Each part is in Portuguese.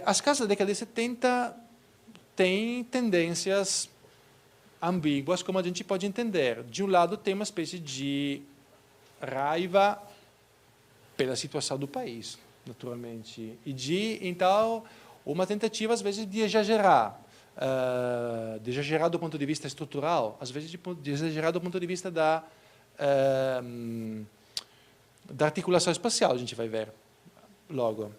as casas da década de 70 têm tendências ambíguas, como a gente pode entender. De um lado, tem uma espécie de raiva pela situação do país, naturalmente, e então, uma tentativa, às vezes, de exagerar do ponto de vista estrutural, às vezes de exagerar do ponto de vista da articulação espacial, a gente vai ver logo.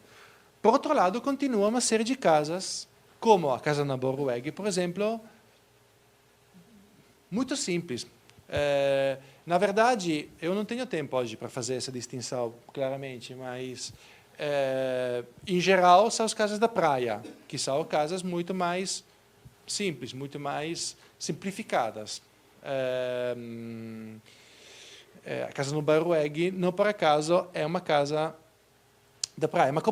Por outro lado, continua uma série de casas, como a casa na Borrueghe, por exemplo, muito simples. Na verdade, eu não tenho tempo hoje para fazer essa distinção claramente, mas, em geral, são as casas da praia, que são casas muito mais simples, muito mais simplificadas. A casa no Borrueghe, não por acaso, é uma casa da praia. Mas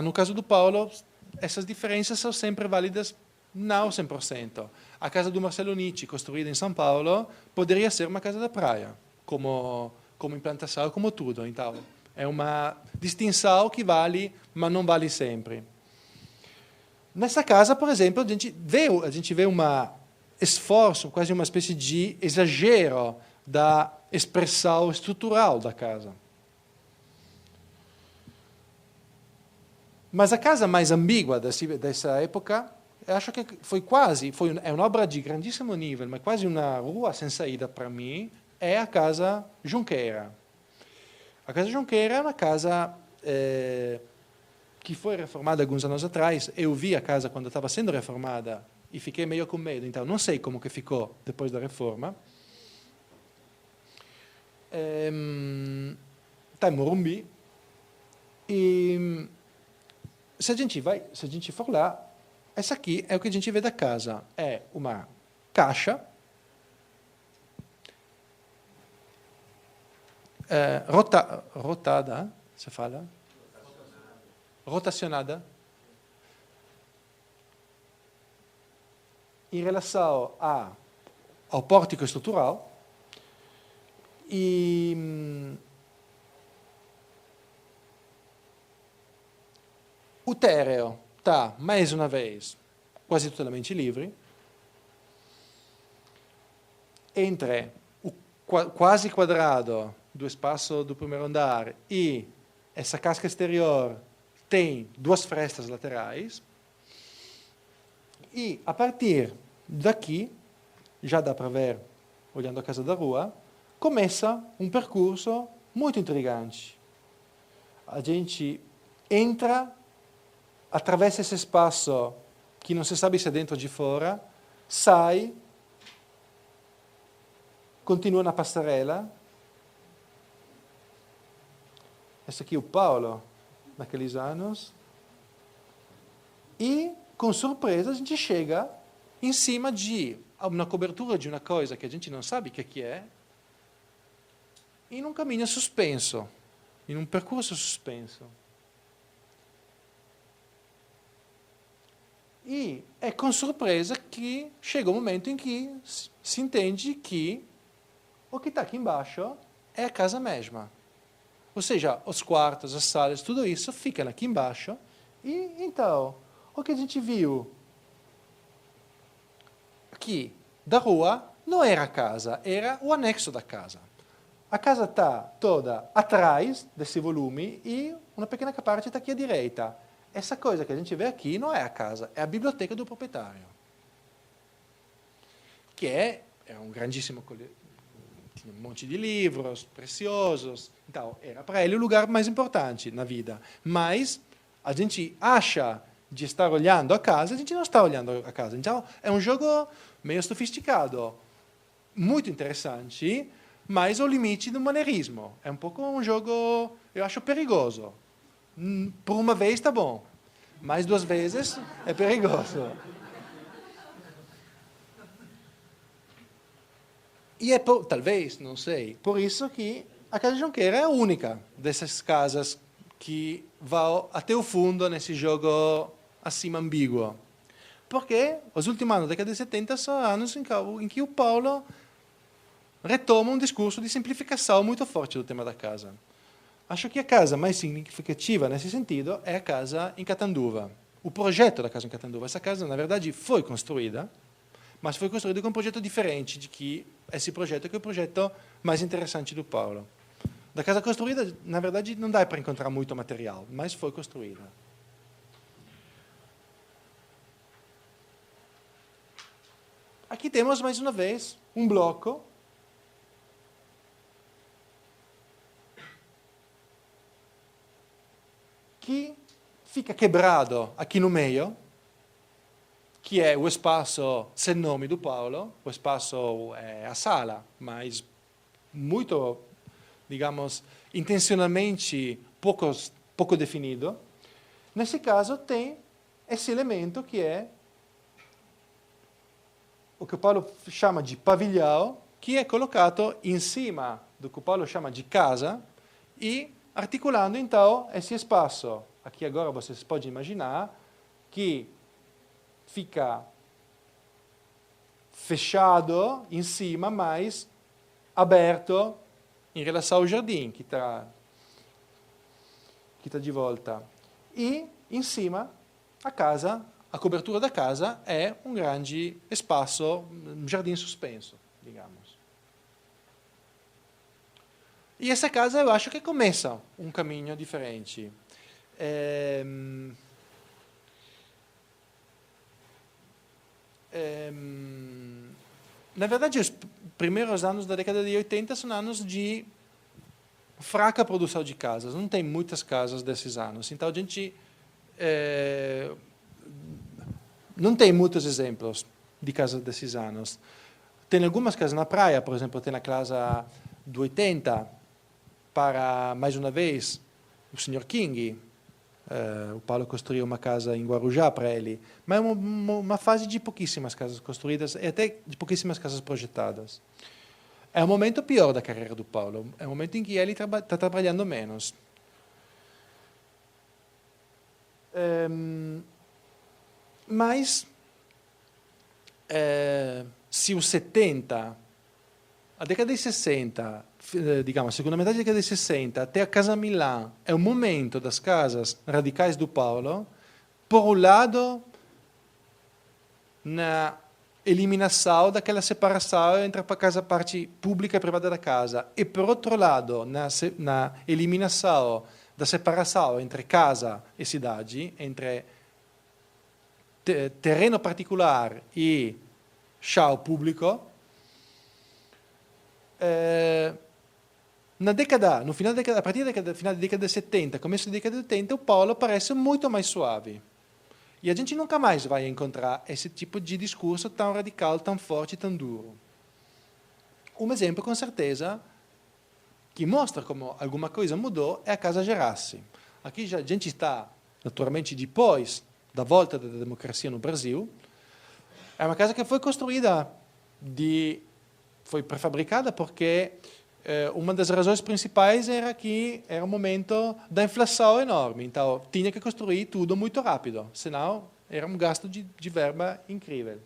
no caso do Paulo, essas diferenças são sempre válidas, não 100%. A casa do Marcelo Nietzsche, construída em São Paulo, poderia ser uma casa da praia, como implantação, como tudo. Então, é uma distinção que vale, mas não vale sempre. Nessa casa, por exemplo, a gente vê um esforço, quase uma espécie de exagero da expressão estrutural da casa. Mas a casa mais ambígua dessa época, eu acho que é uma obra de grandíssimo nível, mas quase uma rua sem saída para mim, é a Casa Junqueira. A Casa Junqueira é uma casa que foi reformada alguns anos atrás. Eu vi a casa quando estava sendo reformada e fiquei meio com medo, então não sei como que ficou depois da reforma. Está em Morumbi. E se a gente for lá, essa aqui é o que a gente vê da casa. É uma caixa rotada, se fala? Rotacionada em relação ao pórtico estrutural e o térreo está, mais uma vez, quase totalmente livre entre o quase quadrado do espaço do primeiro andar e essa casca exterior tem duas frestas laterais e, a partir daqui, já dá para ver, olhando a casa da rua, começa um percurso muito intrigante. A gente entra, atravessa esse espaço que não se sabe se é dentro ou de fora, sai, continua na passarela. Esse aqui é o Paulo, naqueles anos. E, com surpresa, a gente chega em cima de uma cobertura de uma coisa que a gente não sabe o que é, em um caminho suspenso, em um percurso suspenso. E é com surpresa que chega o momento em que se entende que o que está aqui embaixo é a casa mesma. Ou seja, os quartos, as salas, tudo isso fica aqui embaixo. E, então, o que a gente viu aqui da rua não era a casa, era o anexo da casa. A casa está toda atrás desse volume e uma pequena parte está aqui à direita. Essa coisa que a gente vê aqui não é a casa, é a biblioteca do proprietário. Que é um grandíssimo tinha um monte de livros preciosos. Então, era para ele o lugar mais importante na vida. Mas a gente acha de estar olhando a casa, a gente não está olhando a casa. Então, é um jogo meio sofisticado, muito interessante, mas ao limite do maneirismo. É um pouco um jogo, eu acho, perigoso. Por uma vez está bom, mais duas vezes é perigoso. E é, talvez, não sei, por isso que a Casa Junqueira é a única dessas casas que vai até o fundo nesse jogo assim ambíguo. Porque os últimos anos da década de 70 são anos em que o Paulo retoma um discurso de simplificação muito forte do tema da casa. Acho que a casa mais significativa nesse sentido é a casa em Catanduva. O projeto da casa em Catanduva. Essa casa, na verdade, foi construída, mas foi construída com um projeto diferente de que esse projeto, que é o projeto mais interessante do Paulo. Da casa construída, na verdade, não dá para encontrar muito material, mas foi construída. Aqui temos, mais uma vez, um bloco que fica quebrado aqui no meio, que é o espaço sem nome do Paulo, o espaço é a sala, mas muito, digamos, intencionalmente pouco definido. Nesse caso tem esse elemento que é o que o Paulo chama de pavilhão, que é colocato em cima do que o Paulo chama de casa e articulando então esse espaço. Aqui agora vocês podem imaginar que fica fechado em cima, mas aberto em relação ao jardim que está de volta. E em cima a casa, a cobertura da casa é um grande espaço, um jardim suspenso, digamos. E essa casa eu acho que começa um caminho diferente. Na verdade, os primeiros anos da década de 80 são anos de fraca produção de casas. Não tem muitas casas desses anos. Então, a gente não tem muitos exemplos de casas desses anos. Tem algumas casas na praia, por exemplo, tem a casa do 80 para, mais uma vez, o Sr. King. O Paulo construiu uma casa em Guarujá para ele, mas é uma fase de pouquíssimas casas construídas e até de pouquíssimas casas projetadas. É o momento pior da carreira do Paulo, é o momento em que ele está trabalhando menos. Mas, se os 70, a década de 60, digamos, a segunda metade da década de 60 até a Casa Milã é o momento das casas radicais do Paulo, por um lado, na eliminação daquela separação entre a parte pública e privada da casa, e por outro lado, na eliminação da separação entre casa e cidade, entre terreno particular e chão público. No final da década, a partir da final da década de 70, começo da década de 80, o Paulo parece muito mais suave. E a gente nunca mais vai encontrar esse tipo de discurso tão radical, tão forte, tão duro. Um exemplo, com certeza, que mostra como alguma coisa mudou é a Casa Gerassi. Aqui já a gente está, naturalmente, depois da volta da democracia no Brasil. É uma casa que foi construída, foi prefabricada porque uma das razões principais era que era um momento da inflação enorme, então tinha que construir tudo muito rápido, senão era um gasto de verba incrível.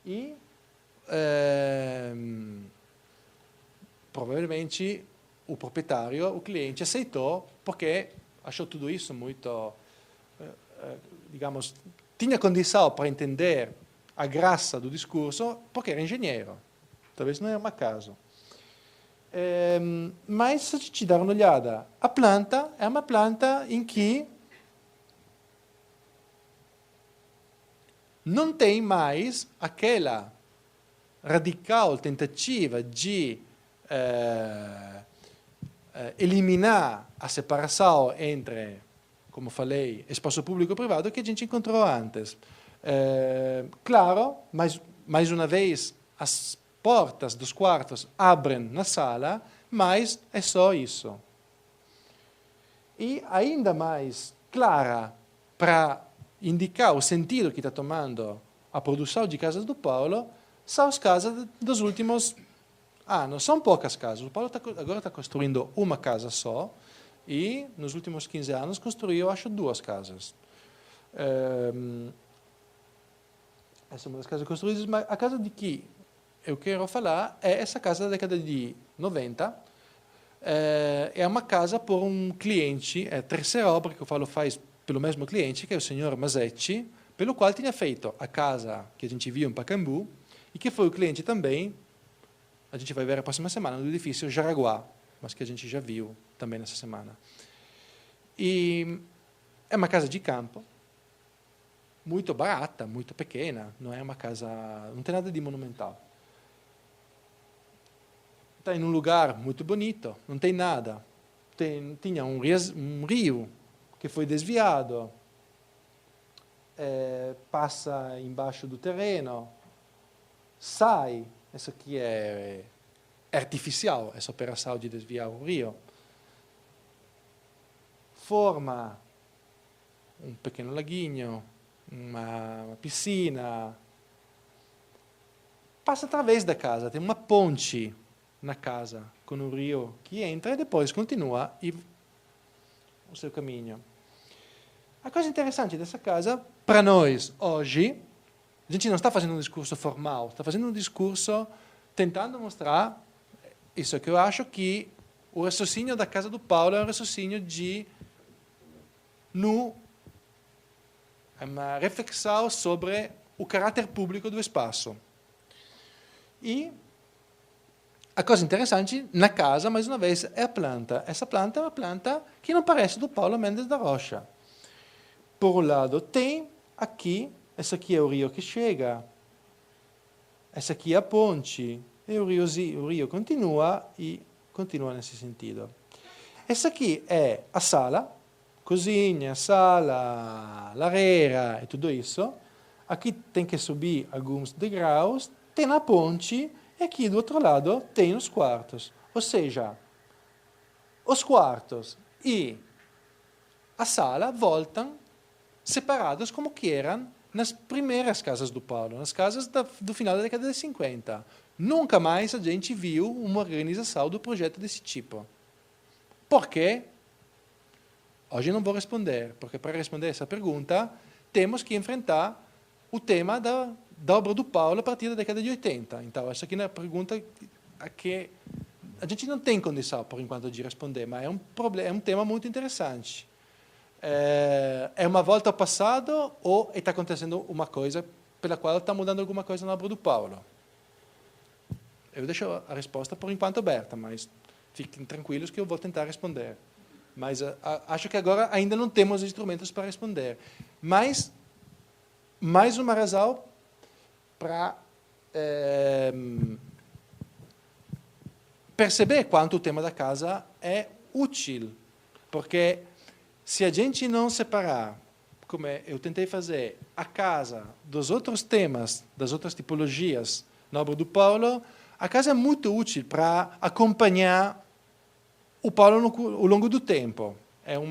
E provavelmente o proprietário, o cliente, aceitou porque achou tudo isso muito, digamos, tinha condição para entender a graça do discurso porque era engenheiro, talvez não era um acaso. Mas se a gente dá uma olhada, a planta é uma planta em que não tem mais aquela radical tentativa de eliminar a separação entre, como falei, espaço público e privado que a gente encontrou antes. Claro, mais uma vez, as portas dos quartos abrem na sala, mas é só isso. E ainda mais clara para indicar o sentido que está tomando a produção de casas do Paulo são as casas dos últimos anos. São poucas casas. O Paulo agora está construindo uma casa só e nos últimos 15 anos construiu, acho, 2 casas. Essa é uma das casas construídas, mas a casa de que eu quero falar é essa casa da década de 90, é uma casa por um cliente, é a terceira obra que eu falo faz pelo mesmo cliente, que é o senhor Masetti, pelo qual tinha feito a casa que a gente viu em Pacaembu e que foi o cliente também, a gente vai ver a próxima semana, no edifício Jaraguá, mas que a gente já viu também nessa semana. E é uma casa de campo, muito barata, muito pequena, não é uma casa, não tem nada de monumental. Está em um lugar muito bonito, não tem nada. Tinha um rio que foi desviado, passa embaixo do terreno, sai, isso aqui é artificial, essa operação de desviar o rio, forma um pequeno laguinho, uma piscina, passa através da casa, tem uma ponte na casa com o rio que entra e depois continua o seu caminho. A coisa interessante dessa casa, para nós, hoje, a gente não está fazendo um discurso formal, está fazendo um discurso tentando mostrar isso que eu acho que o raciocínio da casa do Paulo é um raciocínio é uma reflexão sobre o caráter público do espaço. E a coisa interessante na casa, mais uma vez, é a planta. Essa planta é uma planta que não parece do Paulo Mendes da Rocha. Por um lado, tem aqui, esse aqui é o rio que chega, essa aqui é a ponte, e o rio continua e continua nesse sentido. Essa aqui é a sala, cozinha, sala, lareira e tudo isso. Aqui tem que subir alguns degraus, tem a ponte, e aqui do outro lado tem os quartos. Ou seja, os quartos e a sala voltam separados como que eram nas primeiras casas do Paulo, nas casas do final da década de 50. Nunca mais a gente viu uma organização do projeto desse tipo. Por quê? Hoje não vou responder, porque para responder essa pergunta temos que enfrentar o tema da obra do Paulo a partir da década de 80. Então, essa aqui é uma pergunta a que a gente não tem condição, por enquanto, de responder, mas é um tema muito interessante. É uma volta ao passado ou está acontecendo uma coisa pela qual está mudando alguma coisa na obra do Paulo? Eu deixo a resposta, por enquanto, aberta, mas fiquem tranquilos que eu vou tentar responder. Mas acho que agora ainda não temos instrumentos para responder. Mas, mais uma razão para perceber quanto o tema da casa é útil. Porque se a gente não separar, como eu tentei fazer, a casa dos outros temas, das outras tipologias na obra do Paulo, a casa é muito útil para acompanhar o Paulo ao longo do tempo. É um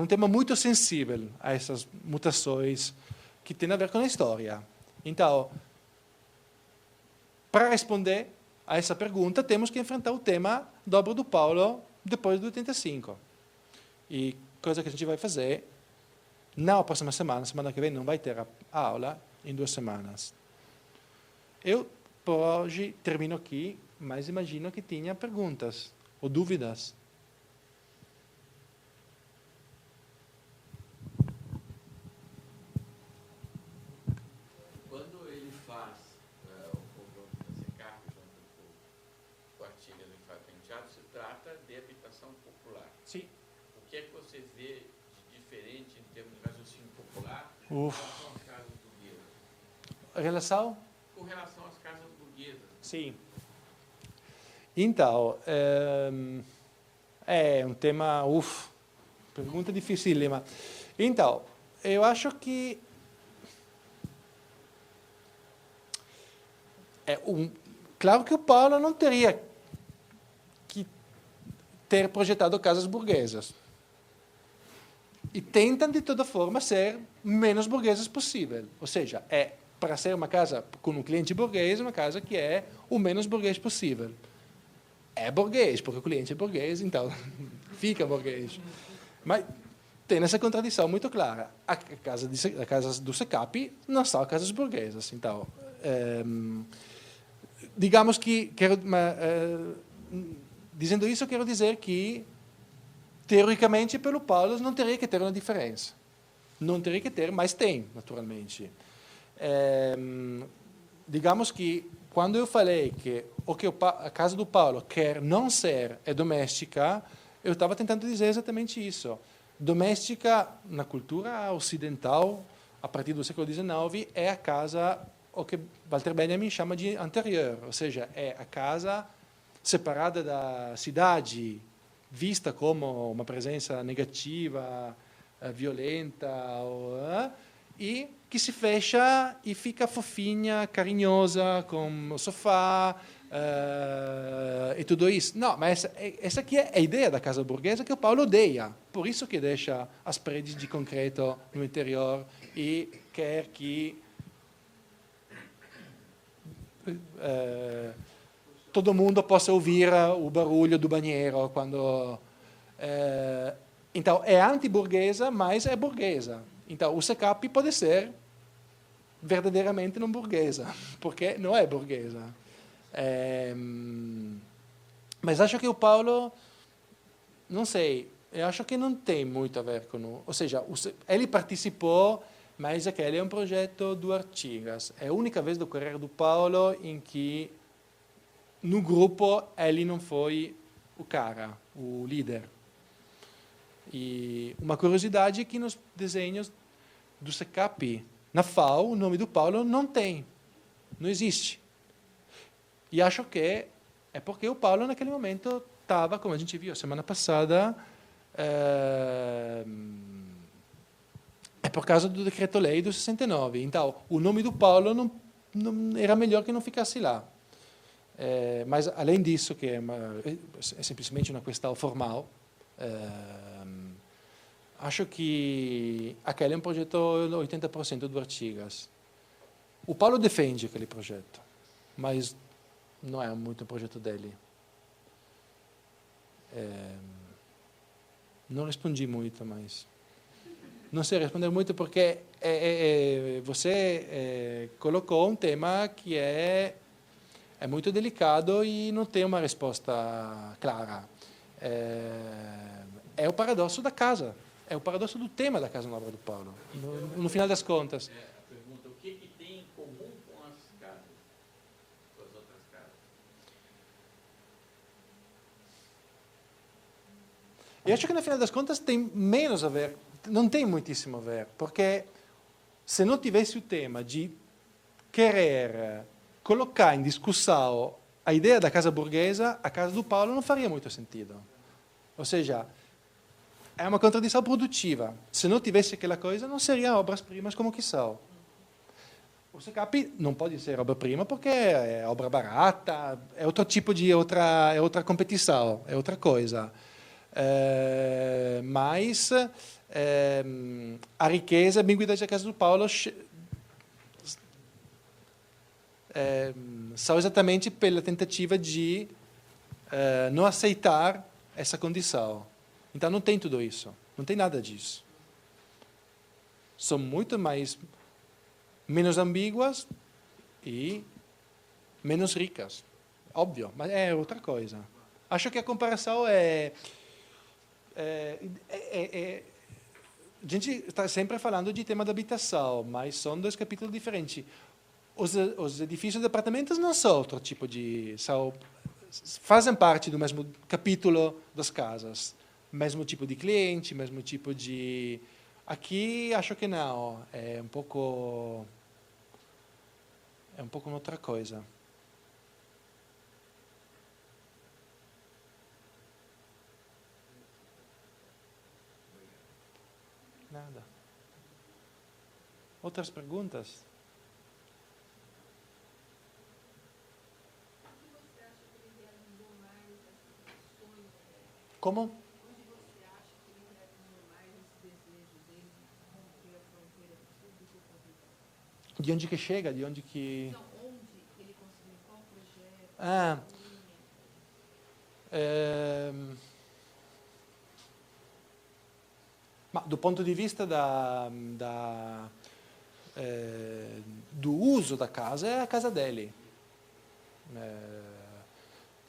tema muito sensível a essas mutações que tem a ver com a história. Então, para responder a essa pergunta, temos que enfrentar o tema da obra do Paulo depois do 85. E coisa que a gente vai fazer na próxima semana que vem não vai ter a aula, em 2 semanas. Eu, por hoje, termino aqui, mas imagino que tinha perguntas ou dúvidas. Quando ele faz o confronto da SECAP junto com a Artigas e Fábio Penteado, se trata de habitação popular. Sim. O que é que você vê de diferente em termos de raciocínio popular com relação às casas burguesas? Relação? Com relação às casas burguesas. Sim. Então, é um tema, pergunta dificílima. Então, eu acho que claro que o Paulo não teria que ter projetado casas burguesas. E tentam, de toda forma, ser menos burguesas possível. Ou seja, para ser uma casa com um cliente burguês, uma casa que é o menos burguês possível. É burguês, porque o cliente é burguês, então fica burguês. Mas tem essa contradição muito clara. As casas do SECAP não são casas burguesas. Então, digamos que, dizendo isso, quero dizer que, teoricamente, pelo Paulo, não teria que ter uma diferença. Não teria que ter, mas tem, naturalmente. Digamos que, quando eu falei que o que a casa do Paulo quer não ser é doméstica, eu estava tentando dizer exatamente isso. Doméstica, na cultura ocidental, a partir do século XIX, é a casa, o que Walter Benjamin chama de anterior, ou seja, é a casa separada da cidade, vista como uma presença negativa, violenta, e que se fecha e fica fofinha, carinhosa, com o sofá e tudo isso. Não, mas essa aqui é a ideia da casa burguesa que o Paulo odeia. Por isso que deixa as paredes de concreto no interior e quer que todo mundo possa ouvir o barulho do banheiro quando... então, é anti-burguesa, mas é burguesa. Então, o SECAP pode ser verdadeiramente não burguesa, porque não é burguesa. Mas acho que o Paulo, não sei, eu acho que não tem muito a ver com... Ou seja, ele participou, mas aquele é um projeto do Artigas. É a única vez do Correio do Paulo em que, no grupo, ele não foi o cara, o líder. E uma curiosidade é que nos desenhos do SECAP, na FAO, o nome do Paulo não tem, não existe. E acho que é porque o Paulo, naquele momento, estava, como a gente viu semana passada, é por causa do decreto-lei do 69. Então, o nome do Paulo não era melhor que não ficasse lá. Mas, além disso, que é simplesmente uma questão formal, acho que aquele é um projeto 80% do Artigas. O Paulo defende aquele projeto, mas não é muito o projeto dele. Não respondi muito, mas... Não sei responder muito porque você colocou um tema que é muito delicado e não tem uma resposta clara. É o paradoxo da casa. É o paradoxo do tema da Casa Nova do Paulo, no final das contas. A pergunta, o que tem em comum com as casas, com as outras casas? Eu acho que, no final das contas, tem menos a ver, não tem muitíssimo a ver, porque se não tivesse o tema de querer colocar em discussão a ideia da casa burguesa, a Casa do Paulo não faria muito sentido. Ou seja, é uma contradição produtiva. Se não tivesse aquela coisa, não seriam obras-primas como que são. O SECAP não pode ser obra-prima porque é obra barata, é outro tipo de outra competição, é outra coisa. Mas a riqueza e a ambiguidade da Casa do Paulo são exatamente pela tentativa de não aceitar essa condição. Então, não tem tudo isso. Não tem nada disso. São muito menos ambíguas e menos ricas. Óbvio, mas é outra coisa. Acho que a comparação a gente está sempre falando de tema da habitação, mas são dois capítulos diferentes. Os edifícios de apartamentos não são outro tipo de... fazem parte do mesmo capítulo das casas. Mesmo tipo de cliente, mesmo tipo de... Aqui acho que não, é um pouco outra coisa. Nada. Outras perguntas? Como? De onde que chega? De onde que... Então, onde ele conseguiu, qual projeto? Ma do ponto di vista do uso da casa, é a casa dele.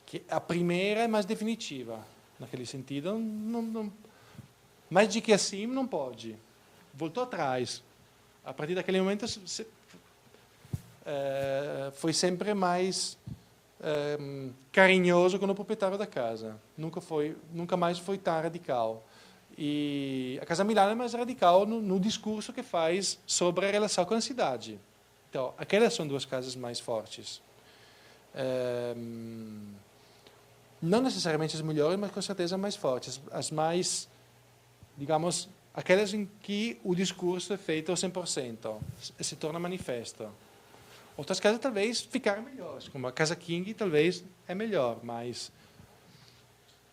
Que a primeira é mais definitiva, naquele sentido. Mais do que assim não pode. Voltou atrás. A partir daquele momento foi sempre mais carinhoso com o proprietário da casa. Nunca mais foi tão radical. E a Casa Milano é mais radical no discurso que faz sobre a relação com a cidade. Então, aquelas são duas casas mais fortes. Não necessariamente as melhores, mas com certeza mais fortes. As mais, digamos, aquelas em que o discurso é feito ao 100%, se torna manifesto. Outras casas talvez ficaram melhores, como a Casa King talvez é melhor, mas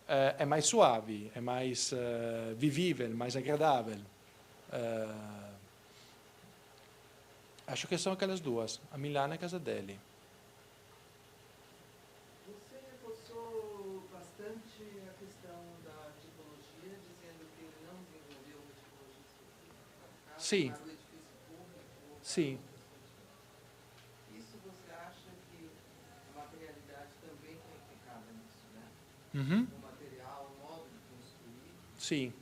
é mais suave, é mais vivível, mais agradável. Acho que são aquelas duas, a Milano e a Casa dele. Você reforçou bastante a questão da tipologia, dizendo que ele não desenvolveu uma tipologia específica para casa, Sim. para o edifício público. Sim. Isso você acha que a materialidade também está implicada nisso, né? Uhum. O material, o modo de construir. Sim.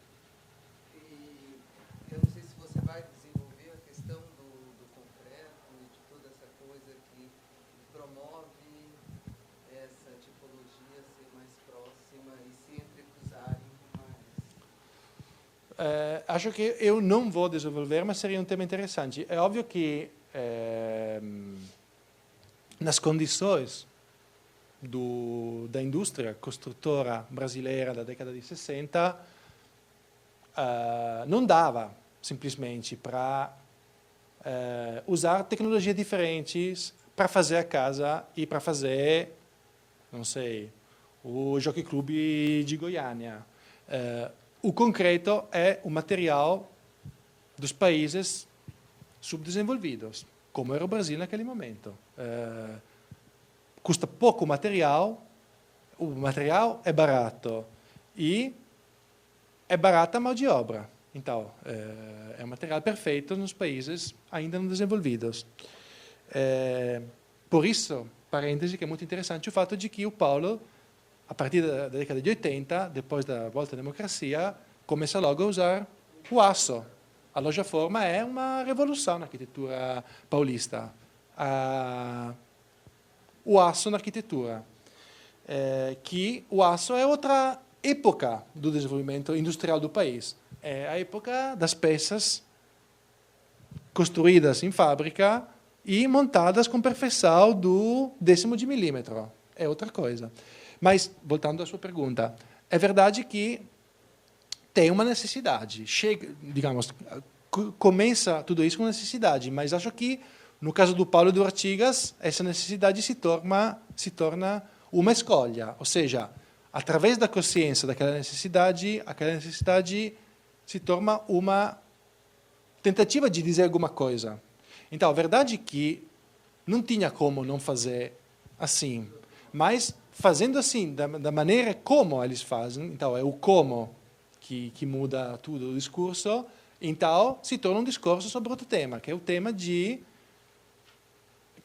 E eu não sei se você vai desenvolver a questão do concreto e de toda essa coisa que promove essa tipologia ser mais próxima e se entrecruzarem mais. Acho que eu não vou desenvolver, mas seria um tema interessante. É óbvio que nas condições da indústria costrutora brasileira da década de 60, não dava simplesmente para usar tecnologias diferentes para fazer a casa e para fazer, não sei, o Jockey Club de Goiânia. O concreto é o material dos países subdesenvolvidos, como era o Brasil naquele momento. Custa pouco material, o material é barato e é barata a mão de obra. Então, é um material perfeito nos países ainda não desenvolvidos. Por isso, parêntese, que é muito interessante o fato de que o Paulo, a partir da década de 80, depois da volta à democracia, começa logo a usar o aço. A Loja Forma é uma revolução na arquitetura paulista. O aço na arquitetura. Que o aço é outra época do desenvolvimento industrial do país. É a época das peças construídas em fábrica e montadas com perfeição do décimo de milímetro. É outra coisa. Mas, voltando à sua pergunta, é verdade que tem uma necessidade. Digamos, começa tudo isso com necessidade, mas acho que, no caso do Paulo do Artigas, essa necessidade se torna uma escolha. Ou seja, através da consciência daquela necessidade, aquela necessidade se torna uma tentativa de dizer alguma coisa. Então, a verdade é que não tinha como não fazer assim, mas fazendo assim, da maneira como eles fazem, então é o como que muda tudo o discurso, então se torna um discurso sobre outro tema, que é o tema de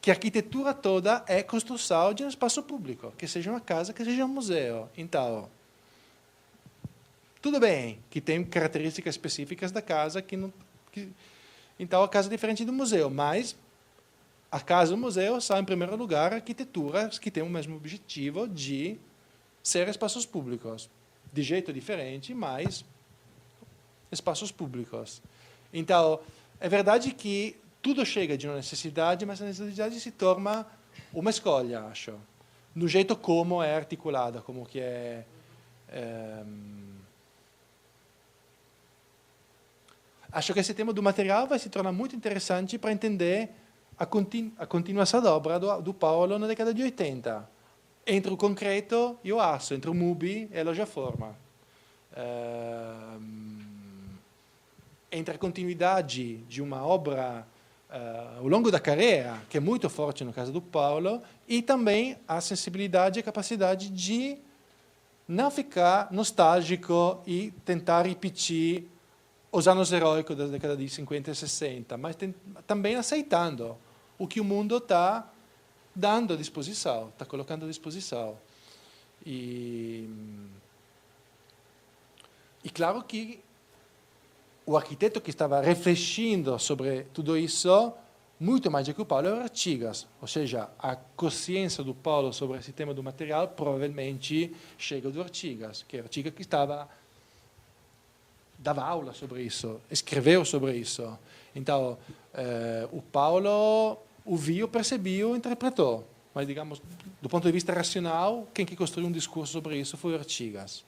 que a arquitetura toda é construção de um espaço público, que seja uma casa, que seja um museu. Então, tudo bem que tem características específicas da casa então a casa é diferente do museu, mas a casa e o museu são, em primeiro lugar, arquiteturas que têm o mesmo objetivo de ser espaços públicos, de jeito diferente, mas espaços públicos. Então, é verdade que tudo chega de uma necessidade, mas a necessidade se torna uma escolha, acho, no jeito como é articulada, como que é... Acho que esse tema do material vai se tornar muito interessante para entender a continuação da obra do Paulo na década de 80, entre o concreto e o aço, entre o MUBI e a Loja Forma. Entre a continuidade de uma obra ao longo da carreira, que é muito forte no caso do Paulo, e também a sensibilidade e a capacidade de não ficar nostálgico e tentar repetir os anos heróicos da década de 50 e 60, mas também aceitando o que o mundo está dando à disposição, está colocando à disposição. E claro que o arquiteto que estava refletindo sobre tudo isso, muito mais do que o Paulo, era Artigas. Ou seja, a consciência do Paulo sobre esse tema do material provavelmente chega do Artigas, que é Artigas que dava aula sobre isso, escreveu sobre isso. Então, o Paulo ouviu, percebeu, interpretou. Mas, digamos, do ponto de vista racional, quem que construiu um discurso sobre isso foi Artigas.